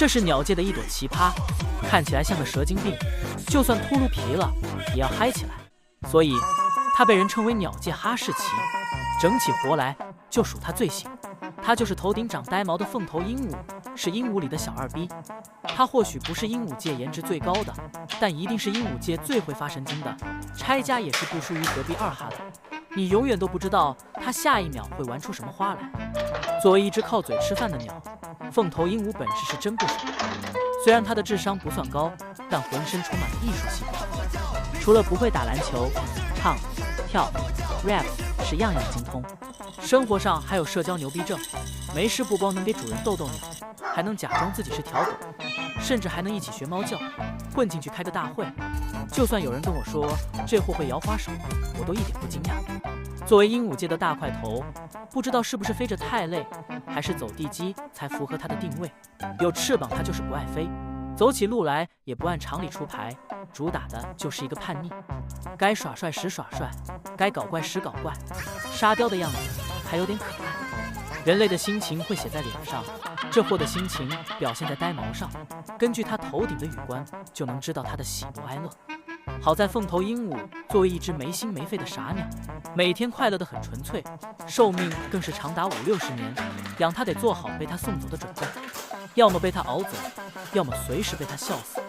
这是鸟界的一朵奇葩，看起来像个蛇精病，就算秃噜皮了也要嗨起来，所以它被人称为鸟界哈士奇。整起活来就属它最行。它就是头顶长呆毛的凤头鹦鹉，是鹦鹉里的小二逼。它或许不是鹦鹉界颜值最高的，但一定是鹦鹉界最会发神经的。拆家也是不输于隔壁二哈的，你永远都不知道它下一秒会玩出什么花来。作为一只靠嘴吃饭的鸟，凤头鹦鹉本事是真不少。虽然它的智商不算高，但浑身充满了艺术细胞。除了不会打篮球，唱、跳、rap 是样样精通。生活上还有社交牛逼症，没事不光能给主人逗逗鸟，还能假装自己是条狗，甚至还能一起学猫叫，混进去开个大会。就算有人跟我说这货会摇花手，我都一点不惊讶。作为鹦鹉界的大块头，不知道是不是飞着太累，还是走地鸡才符合它的定位。有翅膀它就是不爱飞，走起路来也不按常理出牌，主打的就是一个叛逆，该耍帅时耍帅，该搞怪时搞怪，沙雕的样子还有点可爱。人类的心情会写在脸上，这货的心情表现在呆毛上，根据它头顶的羽冠就能知道它的喜怒哀乐。好在凤头鹦鹉作为一只没心没肺的傻鸟，每天快乐得很纯粹，寿命更是长达50-60年，养它得做好被它送走的准备，要么被它熬走，要么随时被它笑死。